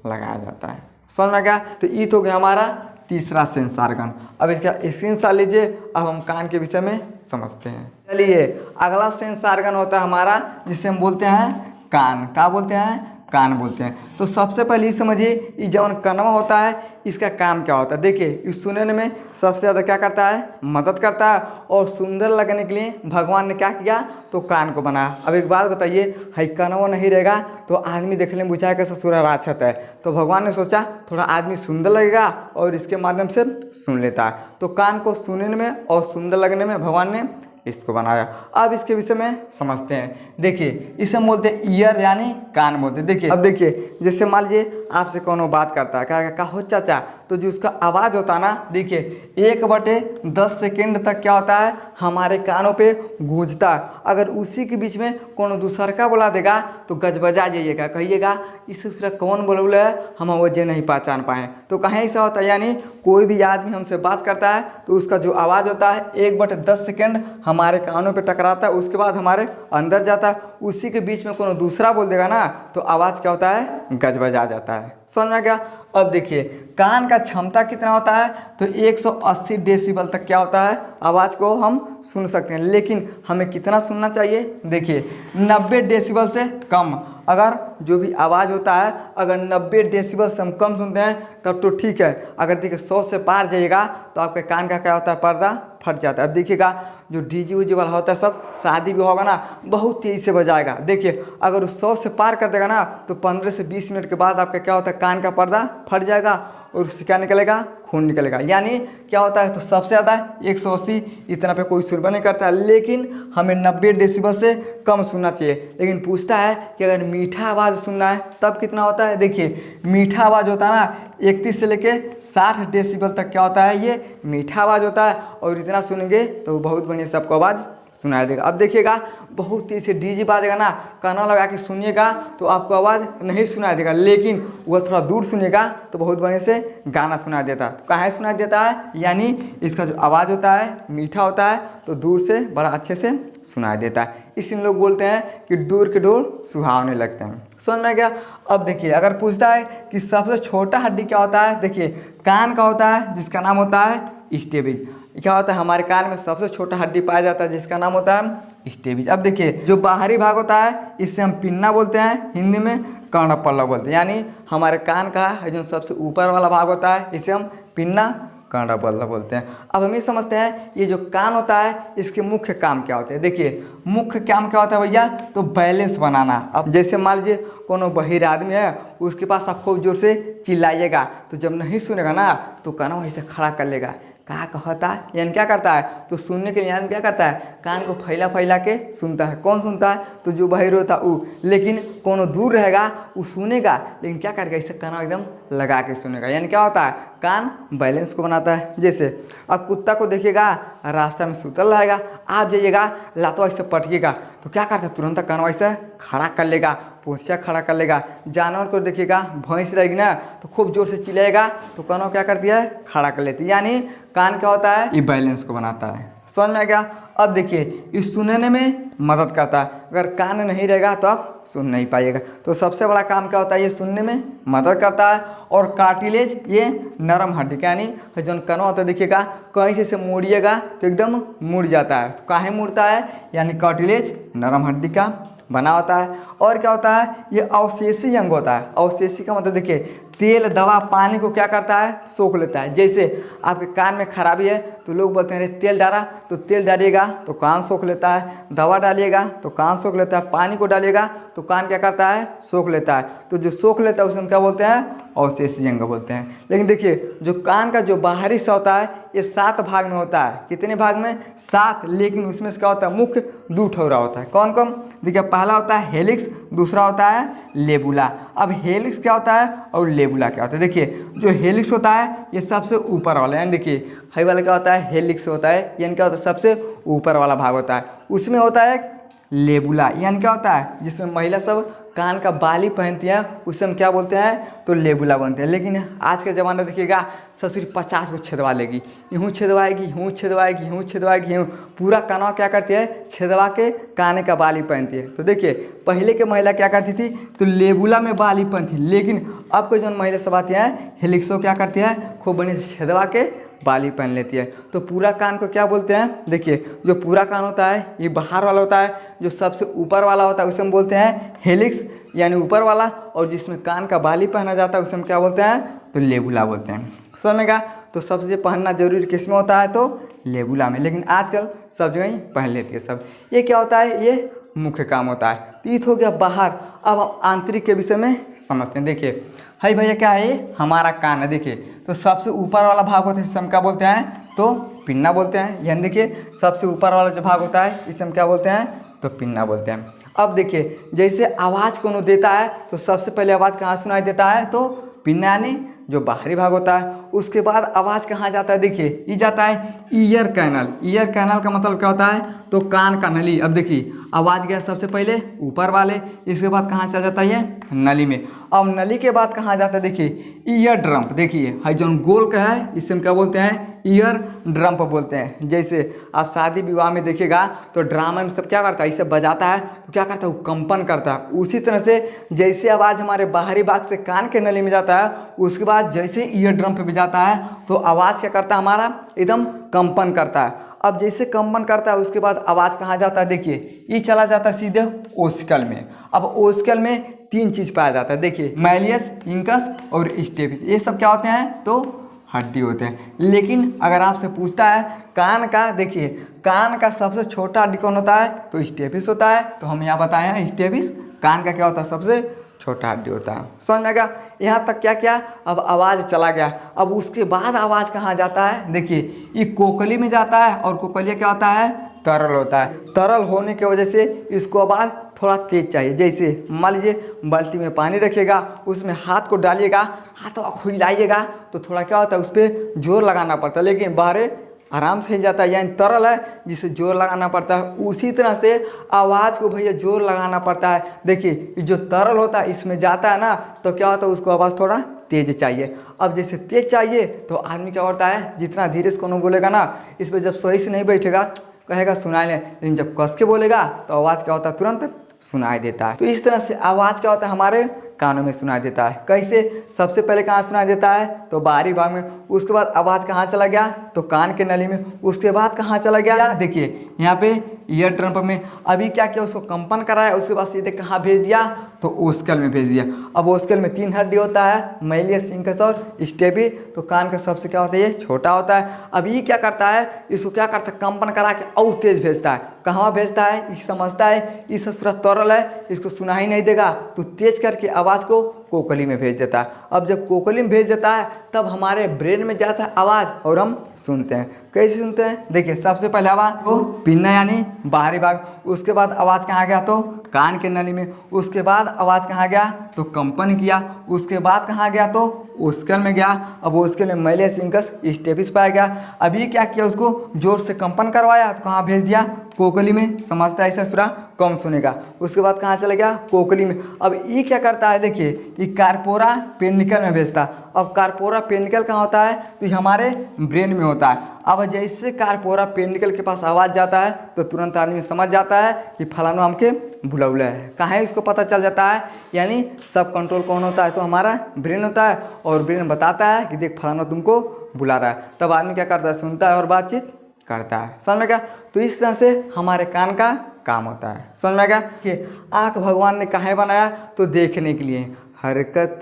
लगाया जाता है। समझ में गया? तो ये तो गया हमारा तीसरा सेंस ऑर्गन। अब इसका स्क्रीनशॉट लीजिए। अब हम कान के विषय में समझते हैं। चलिए अगला सेंस ऑर्गन होता है हमारा जिसे हम बोलते हैं कान। क्या बोलते हैं? कान बोलते हैं। तो सबसे पहले समझिए ये जवन कनवा होता है इसका काम क्या होता है। देखिए इस सुनने में सबसे ज़्यादा क्या करता है, मदद करता है। और सुंदर लगने के लिए भगवान ने क्या किया तो कान को बनाया। अब एक बात बताइए, है कनवा नहीं रहेगा तो आदमी देखने में बुझाएगा ससुरा राक्षस है। तो भगवान ने सोचा थोड़ा आदमी सुंदर लगेगा और इसके माध्यम से सुन लेता है। तो कान को सुनने में और सुंदर लगने में भगवान ने इसको बनाया। अब इसके विषय में समझते हैं। देखिए इसे हम बोलते हैं ईयर यानी कान बोलते हैं। देखिए अब देखिए जैसे मान लीजिए आपसे कौन बात करता है, क्या हो चाचा, तो जो उसका आवाज़ होता है ना, देखिए 1/10 सेकेंड तक क्या होता है हमारे कानों पे गूंजता है। अगर उसी के बीच में कौन दूसर का बोला देगा तो गजबजा जाइएगा, कहिएगा इसे दूसरा कौन बोले है, हम वजह नहीं पहचान पाए। तो कहीं ऐसा होता है, यानी कोई भी आदमी हमसे बात करता है तो उसका जो आवाज़ होता है 1/10 सेकेंड हमारे कानों पे टकराता है, उसके बाद हमारे अंदर जाता है। उसी के बीच में कोनो दूसरा बोल देगा ना तो आवाज़ क्या होता है, गजबजा जाता है। समझ में गया? अब देखिए कान का क्षमता कितना होता है तो 180 डेसिबल तक क्या होता है आवाज़ को हम सुन सकते हैं। लेकिन हमें कितना सुनना चाहिए, देखिए 90 डेसिबल से कम। अगर जो भी आवाज़ होता है अगर 90 डेसिबल से हम कम सुनते हैं तब तो ठीक है। अगर देखिए 100 से पार जाइएगा तो आपके कान का क्या होता है, पर्दा फट जाता है। अब देखिएगा जो डीजे वीजे वाला होता है, सब शादी भी होगा ना बहुत तेज़ी से बजाएगा। देखिए अगर वो 100 से पार कर देगा ना तो 15 से 20 मिनट के बाद आपका क्या होता है कान का पर्दा फट जाएगा और उससे क्या निकलेगा, खून निकलेगा। यानी क्या होता है तो सबसे ज़्यादा 180, इतना पे कोई सुनवा नहीं करता है। लेकिन हमें 90 डेसिबल से कम सुनना चाहिए। लेकिन पूछता है कि अगर मीठा आवाज़ सुनना है तब कितना होता है। देखिए मीठा आवाज़ होता है ना 31 से लेके 60 डेसिबल तक क्या होता है, ये मीठा आवाज़ होता है। और इतना सुनेंगे तो बहुत बढ़िया सबको आवाज़ सुनाई देगा। अब देखिएगा बहुत तेज से डीजे बाजेगा ना, काना लगा के सुनिएगा तो आपको आवाज़ नहीं सुनाई देगा। लेकिन वह थोड़ा दूर सुनिएगा तो बहुत बढ़िया से गाना सुनाई देता है। तो कहाँ सुनाई देता है, यानी इसका जो आवाज़ होता है मीठा होता है तो दूर से बड़ा अच्छे से सुनाई देता है। इसलिए लोग बोलते हैं कि दूर के ढोल सुहावने लगते हैं। समझ में गया? अब देखिए अगर पूछता है कि सबसे छोटा हड्डी क्या होता है, देखिए कान का होता है जिसका नाम होता है स्टेबिज। क्या होता है हमारे कान में सबसे छोटा हड्डी पाया जाता है जिसका नाम होता है स्टेबिज। अब देखिए जो बाहरी भाग होता है इससे हम पिन्ना बोलते हैं, हिंदी में कर्णपल्लव बोलते हैं। यानी हमारे कान का जो सबसे ऊपर वाला भाग होता है इसे हम पिन्ना कर्णपल्लव बोलते हैं। अब हम ये समझते हैं ये जो कान होता है इसके मुख्य काम क्या होते हैं। देखिए मुख्य काम क्या होता है भैया, तो बैलेंस बनाना। अब जैसे मान लीजिए कोनो बहिर आदमी है उसके पास आप खूब जोर से चिल्लाइएगा तो जब नहीं सुनेगा ना तो कान ऐसे खड़ा कर लेगा, कहा कहता है, यानी क्या करता है तो सुनने के लिए यानी क्या करता है कान को फैला फैला के सुनता है। कौन सुनता है तो जो बहिर होता है वो। लेकिन कोनो दूर रहेगा वो सुनेगा लेकिन क्या करेगा, इसे कान एकदम लगा के सुनेगा। यानी क्या होता है कान बैलेंस को बनाता है। जैसे अब कुत्ता को देखिएगा रास्ता में सुतल रहेगा, आप जाइएगा लातो ऐसे पटकेगा तो क्या करता है तुरंत कान ऐसे खड़ा कर लेगा, पोछिया खड़ा कर लेगा। जानवर को देखिएगा भैंस रहेगी ना तो खूब जोर से चिल्लाएगा तो कानों क्या करती है, खड़ा कर लेती है। यानी कान क्या होता है, ये बैलेंस को बनाता है। समझ में आ गया? अब देखिए इस सुनने में मदद करता है। अगर कान नहीं रहेगा तो आप सुन नहीं पाइएगा। तो सबसे बड़ा काम क्या होता है, ये सुनने में मदद करता है। और कार्टिलेज ये नरम हड्डी का, यानी जो कान होता है देखिएगा कहीं से मोड़िएगा तो एकदम मुड़ जाता है। तो काहे मुड़ता है, यानी कार्टिलेज नरम हड्डी का बना होता है। और क्या होता है, ये अवशेषी अंग होता है। अवशेषी का मतलब देखिए तेल दवा पानी को क्या करता है, सोख लेता है। जैसे आपके कान में खराबी है तो लोग बोलते हैं अरे तेल डाला, तो तेल डालिएगा तो कान सोख लेता है, दवा डालिएगा तो कान सोख लेता है, पानी को डालिएगा तो कान क्या करता है, सोख लेता है। तो जो सोख लेता है उसे हम क्या बोलते हैं, अवशेषी अंग बोलते हैं। लेकिन देखिए जो कान का जो बाहरी हिस्सा होता है ये 7 भाग में होता है। कितने भाग में, 7। लेकिन उसमें से क्या होता है, मुख्य 2 ठोरा होता है। कौन कौन, देखिए पहला होता है हेलिक्स, दूसरा होता है लेबुला। अब हेलिक्स क्या होता है और लेबुला क्या होता है। देखिए जो हेलिक्स होता है ये सबसे ऊपर वाला, यानी देखिए हाई वाला क्या होता है, हेलिक्स होता है, यानी क्या होता है सबसे ऊपर वाला भाग होता है। उसमें होता है लेबुला, यानी क्या होता है जिसमें महिला सब कान का बाली पहनती हैं उसे हम क्या बोलते हैं, तो लेबुला बोलते हैं। लेकिन आज के ज़माना देखिएगा ससुरी 50 को छेदवा लेगी, यूँ छेदवाएगी, यूँ छेदवाएगी, यूँ छेदवाएगी, यूँ पूरा कानवा क्या करती है, छेदवा के कान का बाली पहनती है। तो देखिए पहले के महिला क्या करती थी, तो लेबुला में बाली पहनती, लेकिन अब के जो महिला सब आती हैं हेलिक्सो क्या करती है, खूब बढ़िया से छेदवा के बाली पहन लेती है। तो पूरा कान को क्या बोलते हैं, देखिए जो पूरा कान होता है ये बाहर वाला होता है, जो सबसे ऊपर वाला होता है उसे हम बोलते हैं हेलिक्स यानी ऊपर वाला, और जिसमें कान का बाली पहना जाता है उसे हम क्या बोलते हैं, तो लेबुला बोलते हैं। समझेगा। तो सबसे पहनना जरूरी किस में होता है, तो लेबुला में, लेकिन आजकल सब जगह ही पहन लेती है सब। ये क्या होता है, ये मुख्य काम होता है। तीत हो गया बाहर। अब हम आंतरिक के विषय में समझते हैं। देखिए हाय भैया क्या है, हमारा कान है। देखिए तो सबसे ऊपर वाला भाग होता है इसे हम क्या बोलते हैं, तो पिन्ना बोलते हैं। यानी देखिए सबसे ऊपर वाला जो भाग होता है इसे हम क्या बोलते हैं, तो पिन्ना बोलते हैं। अब देखिए जैसे आवाज़ कोनो देता है तो सबसे पहले आवाज़ कहाँ सुनाई देता है, तो पिन्ना यानी जो बाहरी भाग होता है। उसके बाद आवाज़ कहाँ जाता है, देखिए ये जाता है ईयर कैनल। ईयर कैनल का मतलब क्या होता है, तो कान का नली। अब देखिए आवाज़ गया सबसे पहले ऊपर वाले, इसके बाद कहाँ चला जाता है, ये नली में। अब नली के बाद कहाँ जाता है, देखिए ईयर ड्रम। देखिए है जो गोल का है इसे हम क्या बोलते हैं, ईयर ड्रम बोलते हैं। जैसे आप शादी विवाह में देखिएगा तो ड्रामा में सब क्या करता है, इसे बजाता है तो क्या करता है, वो कंपन करता है। उसी तरह से जैसे आवाज़ हमारे बाहरी भाग से कान के नली में जाता है, उसके बाद जैसे ईयर ड्रम पे भी जाता है तो आवाज़ क्या करता है, हमारा एकदम कंपन करता है। अब जैसे कंपन करता है उसके बाद आवाज़ कहाँ जाता है, देखिए ये चला जाता है सीधे ओस्कल में। अब ओस्कल में 3 चीज़ पाया जाता है, देखिए मैलियस, इंकस और स्टेपिस। ये सब क्या होते हैं, तो हड्डी होते हैं। लेकिन अगर आपसे पूछता है कान का, देखिए कान का सबसे छोटा हड्डी कौन होता है, तो स्टेपिस होता है। तो हम यहाँ बताए हैं स्टेपिस कान का क्या होता है, सबसे छोटा हड्डी होता है। समझ में आएगा। यहाँ तक क्या क्या, अब आवाज़ चला गया। अब उसके बाद आवाज़ कहाँ जाता है, देखिए ये कोकली में जाता है, और कोकलिया क्या होता है, तरल होता है। तरल होने की वजह से इसको आवाज़ थोड़ा तेज चाहिए। जैसे मान लीजिए बाल्टी में पानी रखिएगा, उसमें हाथ को डालिएगा, हाथ को हिलाइएगा तो थोड़ा क्या होता है, उस पर जोर लगाना पड़ता है, लेकिन बाहर आराम से हिल जाता है। यानी तरल है जिसे जोर लगाना पड़ता है। उसी तरह से आवाज़ को भैया जोर लगाना पड़ता है। देखिए जो तरल होता है इसमें जाता है ना, तो क्या होता है, उसको आवाज़ थोड़ा तेज चाहिए। अब जैसे तेज चाहिए तो आदमी क्या करता है, जितना धीरे से कोनो बोलेगा ना, इस पर जब सही से नहीं बैठेगा कहेगा सुनाई नहीं, लेकिन जब कस के बोलेगा तो आवाज़ क्या होता है, तुरंत सुनाई देता है। तो इस तरह से आवाज़ क्या होता है, हमारे कानों में सुनाई देता है। कैसे, सबसे पहले कहाँ सुनाई देता है, तो बाहरी भाग में। उसके बाद आवाज़ कहाँ चला गया, तो कान के नली में। उसके बाद कहाँ चला गया, देखिए यहाँ पे ईयर ड्रम में। अभी क्या किया, उसको कंपन कराया, उसके बाद सीधे कहाँ भेज दिया, तो ओस्कल में भेज दिया। अब ओस्कल में 3 हड्डी होता है, मैलियस, इंकस और स्टेपी। तो कान का सबसे क्या होता है, ये छोटा होता है। अब ये क्या करता है, इसको क्या करता है, कंपन करा के और तेज भेजता है। कहाँ भेजता है, ये समझता है इस सूरत तरल है, इसको सुना ही नहीं देगा, तो तेज करके आवाज़ को कोकली में भेज देता है। अब जब कोकली में भेज देता है तब हमारे ब्रेन में जाता है आवाज़, और हम सुनते हैं। कैसे सुनते हैं, देखिए सबसे पहले आवाज़ तो पिन्ना यानी बाहरी भाग, उसके बाद आवाज़ कहाँ गया, तो कान के नली में। उसके बाद आवाज़ कहाँ गया, तो कंपन किया। उसके बाद कहाँ गया, तो ओस्कल में गया। अब ओस्कल में मैलियस, इंकस, स्टेपिस पाया गया। अभी क्या किया, उसको जोर से कंपन करवाया तो कहाँ भेज दिया, कोकली में। समझता है ऐसा सुरा कम सुनेगा। उसके बाद कहाँ चला गया, कोकली में। अब ये क्या करता है, देखिए ये कार्पोरा पेनिकल में भेजता है। अब कार्पोरा पेनिकल कहाँ होता है, तो ये हमारे ब्रेन में होता है। अब जैसे कार्पोरा पेनिकल के पास आवाज़ जाता है तो तुरंत आदमी समझ जाता है कि फलाना हमके बुलौला है। कहाँ है, इसको पता चल जाता है। यानी सब कंट्रोल कौन होता है, तो हमारा ब्रेन होता है, और ब्रेन बताता है कि देख फलाना तुमको बुला रहा है। तब आदमी क्या करता है, सुनता है और बातचीत करता है। समझ में गया। तो इस तरह से हमारे कान का काम होता है। समझ में गया कि आँख भगवान ने काहे बनाया, तो देखने के लिए। हरकत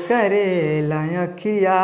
करे लायखिया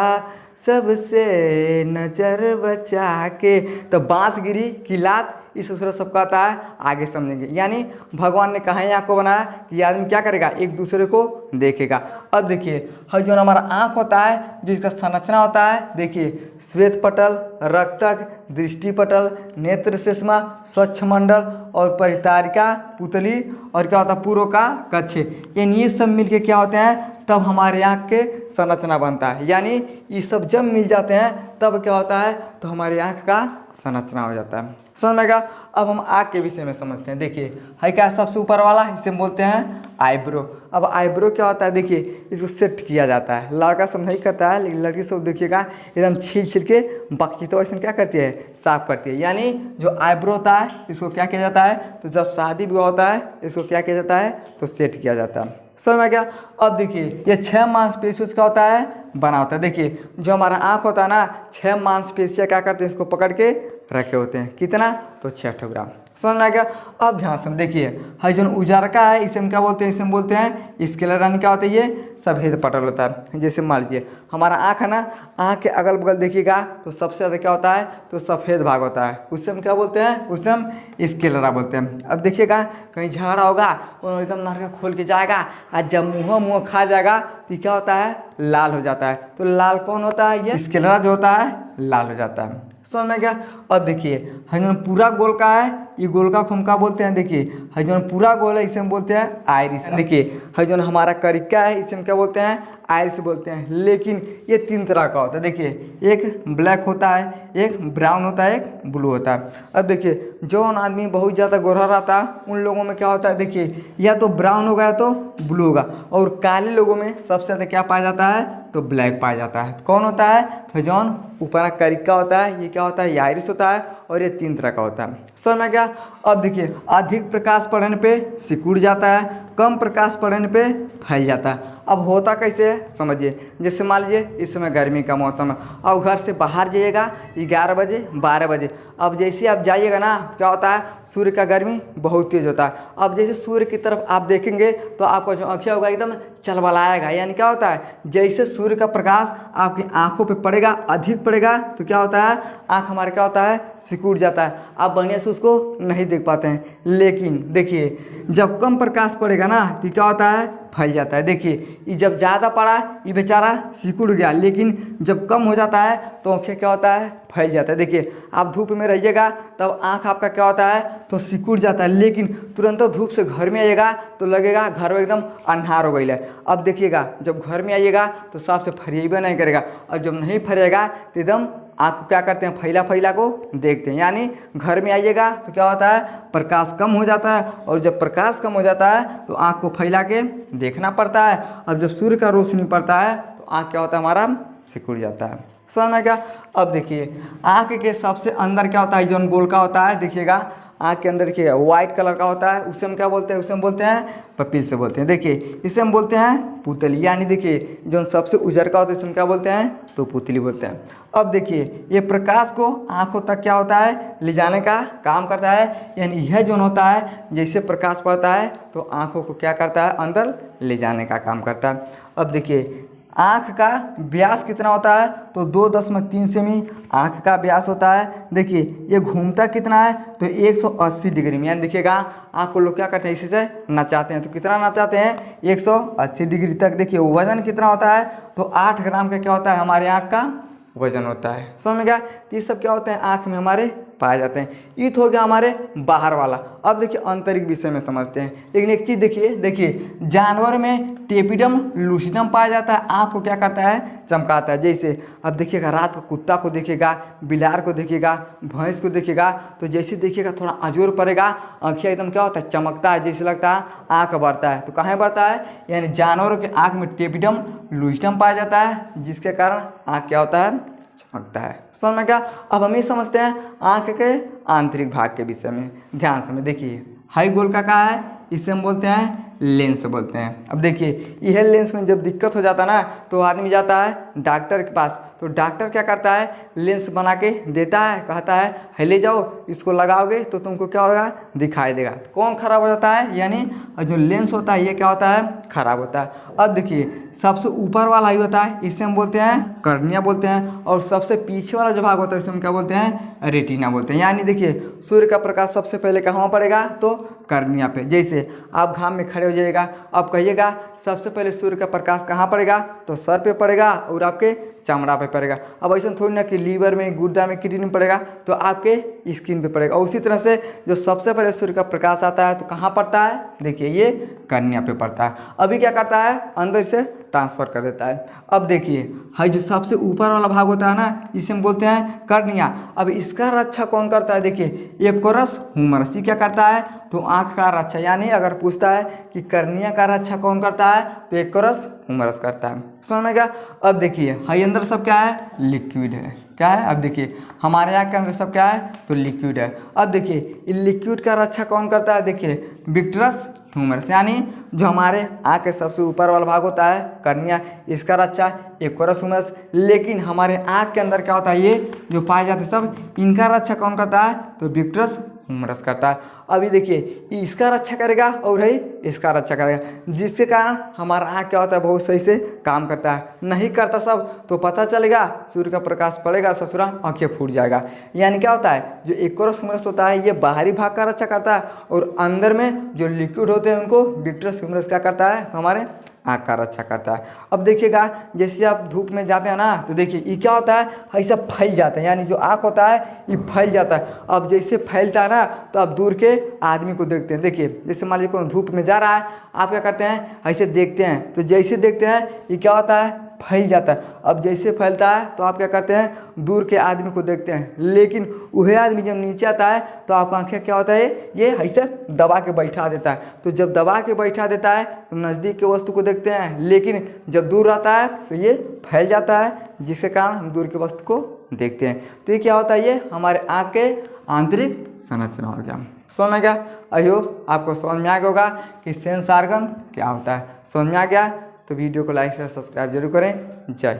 सबसे नजर बचा के। तो बांस गिरी की लात, इस सूरत सबका आता है, आगे समझेंगे। यानी भगवान ने कहा आँख को बनाया कि आदमी क्या करेगा, एक दूसरे को देखेगा। अब देखिए हर जो हमारा आँख होता है, जिसका संरचना होता है, देखिए श्वेत पटल, रक्तक, दृष्टि पटल, नेत्र सुषमा, स्वच्छ मंडल और परितारिका पुतली, और क्या होता है, पूर्व का कक्ष। यानी ये सब मिलके क्या होते हैं, तब हमारे आँख के संरचना बनता है। यानी ये सब जब मिल जाते हैं तब क्या होता है, तो हमारी आँख का संरचना हो जाता है। समझ में आएगा। अब हम आँख के विषय में समझते हैं। देखिए है क्या, सबसे ऊपर वाला इसे बोलते हैं आईब्रो। अब आईब्रो क्या होता है, देखिए इसको सेट किया जाता है। लड़का सब नहीं करता है, लेकिन लड़की सब देखिएगा एकदम छील छील के बकची तो ऐसा क्या करती है, साफ करती है। यानी जो आईब्रो होता है इसको क्या किया जाता है, तो जब शादी विवाह होता है इसको क्या किया जाता है, तो सेट किया जाता है। समझ में क्या। अब देखिए ये 6 मांसपेशियों से क्या होता है, बना होता है। देखिए जो हमारा आँख होता है ना, 6 मांसपेशियाँ क्या करते हैं, इसको पकड़ के रखे होते हैं। कितना, तो 6 ग्राम। समझ में आ गया। अब ध्यान से देखिए, हई जो उजाला का है इसे हम क्या बोलते हैं, इसे हम बोलते हैं स्क्लेरा। क्या होता है, ये सफेद पटल होता है। जैसे मान लीजिए हमारा आँख है ना, आँख के अगल बगल देखिएगा तो सबसे ज़्यादा क्या होता है, तो सफ़ेद भाग होता है। उससे हम क्या बोलते हैं, उससे हम स्क्लेरा बोलते हैं। अब देखिएगा कहीं झगड़ा होगा, कोई एकदम नरका खोल के जाएगा और जब मुँह खा जाएगा तो क्या होता है, लाल हो जाता है। तो लाल कौन होता है, ये स्क्लेरा जो होता है लाल हो जाता है। समझ में क्या। अब देखिए हजन पूरा गोल का है, ये गोल का हम क्या बोलते हैं, देखिए हजन पूरा गोल है इसे हम बोलते हैं आइरिस। देखिए हजन हमारा करिका है इसे हम क्या बोलते हैं, आइरिस बोलते हैं। लेकिन ये 3 तरह का होता है। देखिए एक ब्लैक होता है, एक ब्राउन होता है, एक ब्लू होता है। अब देखिए जो आदमी बहुत ज़्यादा गोरा रहता है उन लोगों में क्या होता है, देखिए या तो ब्राउन होगा या तो ब्लू होगा। और काले लोगों में सबसे ज़्यादा क्या पाया जाता है, तो ब्लैक पाया जाता है। कौन होता है, तो जौन ऊपर करिका होता है ये क्या होता है, आइरिस होता है। और ये 3 तरह का होता है। समझ में क्या। अब देखिए अधिक प्रकाश पड़ने पे सिकुड़ जाता है, कम प्रकाश पड़ने पे फैल जाता है। अब होता कैसे है समझिए, जैसे मान लीजिए इस समय गर्मी का मौसम है, अब घर से बाहर जाइएगा 11 बजे 12 बजे। अब जैसे आप जाइएगा ना क्या होता है, सूर्य का गर्मी बहुत तेज़ होता है। अब जैसे सूर्य की तरफ आप देखेंगे तो आपका जो आँखें होगा एकदम चलबलाएगा। यानी क्या होता है, जैसे सूर्य का प्रकाश आपकी आँखों पे पड़ेगा, अधिक पड़ेगा तो क्या होता है, आँख हमारे क्या होता है, सिकुड़ जाता है। आप बढ़िया से उसको नहीं देख पाते हैं। लेकिन देखिए जब कम प्रकाश पड़ेगा ना तो क्या होता है, फैल जाता है। देखिए ये जब ज़्यादा पड़ा ये बेचारा सिकुड़ गया, लेकिन जब कम हो जाता है तो आँखें क्या होता है, फैल जाता है। देखिए आप धूप में रहिएगा तब आँख आपका क्या होता है, तो सिकुड़ जाता है। लेकिन तुरंत धूप से घर में आइएगा तो लगेगा घर में एकदम अंधार हो गई है। अब देखिएगा जब घर में आइएगा तो साफ से फरिएबा नहीं करेगा, और जब नहीं फरिएगा तो एकदम आँख को क्या करते हैं, फैला फैला को देखते हैं। यानी घर में आइएगा तो क्या होता है, प्रकाश कम हो जाता है, और जब प्रकाश कम हो जाता है तो आँख को फैला के देखना पड़ता है। अब जब सूर्य का रोशनी पड़ता है तो आँख क्या होता है, हमारा सिकुड़ जाता है। समझ में क्या। अब देखिए आँख के सबसे अंदर क्या होता है, जो गोल का होता है, देखिएगा आँख के अंदर देखिएगा व्हाइट कलर का होता है, उसे हम क्या बोलते हैं, उसे हम बोलते हैं पपील से बोलते हैं। देखिए इसे हम बोलते हैं पुतली। यानी देखिए जो सबसे उजर का होता है इसे हम क्या बोलते हैं, तो पुतली बोलते हैं। अब देखिए ये प्रकाश को आँखों तक क्या होता है, ले जाने का काम करता है। यानी यह जो होता है जैसे प्रकाश पड़ता है तो आँखों को क्या करता है, अंदर ले जाने का काम करता है। अब देखिए आँख का व्यास कितना होता है, तो 2.3 सेमी आँख का व्यास होता है। देखिए ये घूमता कितना है, तो 180 डिग्री में। यानी देखिएगा आँख को लोग क्या करते हैं, इसी से नचाते हैं। तो कितना नचाते हैं, 180 डिग्री तक। देखिए वजन कितना होता है, तो 8 ग्राम का क्या होता है, हमारे आँख का वजन होता है। समझ में गया। तो ये सब क्या होते हैं, आँख में हमारे पाए जाते हैं। ईथ हो गया हमारे बाहर वाला। अब देखिए आंतरिक विषय में समझते हैं। लेकिन एक चीज़ देखिए जानवर में टेपिडम लूसिडम पाया जाता है, आँख को क्या करता है, चमकाता है। जैसे अब देखिएगा रात को कुत्ता को देखिएगा, बिलार को देखिएगा, भैंस को देखिएगा, तो जैसे देखिएगा थोड़ा अजोर पड़ेगा, आँखें एकदम क्या होता है, चमकता है, जैसे लगता है आँख बढ़ता है। तो कहाँ बढ़ता है, यानी जानवरों के आँख में टेपिडम लूसिडम पाया जाता है, जिसके कारण आँख क्या होता है, चमकता है। समझ में क्या। अब हम ये समझते हैं आँख के आंतरिक भाग के विषय में। ध्यान से में देखिए हाई गोल का कहा है, इसे हम बोलते हैं लेंस बोलते हैं। अब देखिए यह लेंस में जब दिक्कत हो जाता है ना तो आदमी जाता है डॉक्टर के पास। तो डॉक्टर क्या करता है, लेंस बना के देता है, कहता है ले जाओ, इसको लगाओगे तो तुमको क्या होगा, दिखाई देगा। तो कौन खराब हो जाता है, यानी जो लेंस होता है ये क्या होता है, खराब होता है। अब देखिए सबसे ऊपर वाला ही होता है, इसे हम बोलते हैं कर्निया बोलते हैं। और सबसे पीछे वाला जो भाग होता है इसे हम क्या बोलते हैं, रेटिना बोलते हैं। यानी देखिए सूर्य का प्रकाश सबसे पहले कहाँ पड़ेगा, तो कर्निया पे। जैसे आप घाम में खड़े हो जाइएगा, आप कहिएगा सबसे पहले सूर्य का प्रकाश कहाँ पड़ेगा, तो सर पे पड़ेगा और आपके चमड़ा पे पड़ेगा। अब ऐसा थोड़ी ना कि लीवर में, गुर्दा में, किडनी में पड़ेगा, तो आपके स्किन पे पड़ेगा। और उसी तरह से जो सबसे पहले सूर्य का प्रकाश आता है तो कहाँ पड़ता है, देखिए ये कर्निया पे पड़ता है। अभी क्या करता है, अंदर से ट्रांसफ़र कर देता है। अब देखिए है जो सबसे ऊपर वाला भाग होता है ना, इसे हम बोलते हैं कर्निया। अब इसका रक्षा कौन करता है, देखिए एक्वरस ह्यूमरस। ये क्या करता है, तो आँख का रक्षा, यानी अगर पूछता है कि कर्निया का रक्षा कौन करता है, तो एक्वरस ह्यूमरस करता है। समझ में गया। अब देखिए हाई अंदर सब क्या है, लिक्विड है। क्या है, अब देखिए हमारे यहाँ के अंदर सब क्या है, तो लिक्विड है। अब देखिए लिक्विड का रक्षा कौन करता है, देखिए विट्रस ह्यूमरस, यानी जो हमारे आँख के सबसे ऊपर वाला भाग होता है कर्निया, इसका रक्षा एक्वरस ह्यूमरस। लेकिन हमारे आँख के अंदर क्या होता है, ये जो पाए जाते सब, इनका रक्षा कौन करता है, तो विट्रस ह्यूमरस करता है। अभी देखिए इसका रक्षा करेगा और है इसका रक्षा करेगा, जिसके कारण हमारा आँख क्या होता है, बहुत सही से काम करता है। नहीं करता सब तो पता चलेगा सूर्य का प्रकाश पड़ेगा ससुरा आँखें फूट जाएगा। यानी क्या होता है, जो एक्वरस ह्यूमरस होता है ये बाहरी भाग का रक्षा करता है, और अंदर में जो लिक्विड होते हैं उनको विट्रस ह्यूमरस क्या करता है, हमारे आँख का रक्षा करता है। अब देखिएगा जैसे आप धूप में जाते हैं ना, तो देखिए ये क्या होता है, ऐसा फैल जाता है, यानी जो आँख होता है ये फैल जाता है। अब जैसे फैलता है ना, तो आप दूर के आदमी को देखते हैं। देखिए जैसे मान लीजिए कोई धूप में जा रहा है, आप क्या करते हैं, ऐसे देखते हैं, तो जैसे देखते हैं ये क्या होता है, फैल जाता है। अब जैसे फैलता है तो आप क्या करते हैं, दूर के आदमी को देखते हैं। लेकिन वह आदमी जब नीचे आता है तो आप आँखें क्या होता है, ये ऐसे दबा के बैठा देता है। तो जब दबा के बैठा देता है तो नज़दीक के वस्तु को देखते हैं, लेकिन जब दूर रहता है तो ये फैल जाता है, जिसके कारण हम दूर के वस्तु को देखते हैं। तो ये क्या होता है, ये हमारे आँख के आंतरिक संरचना हो गया। समझ में गया। आई होप आपको समझ में आ गया होगा कि सेंस ऑर्गन क्या होता है। समझ में आ गया तो वीडियो को लाइक से सब्सक्राइब जरूर करें। जय।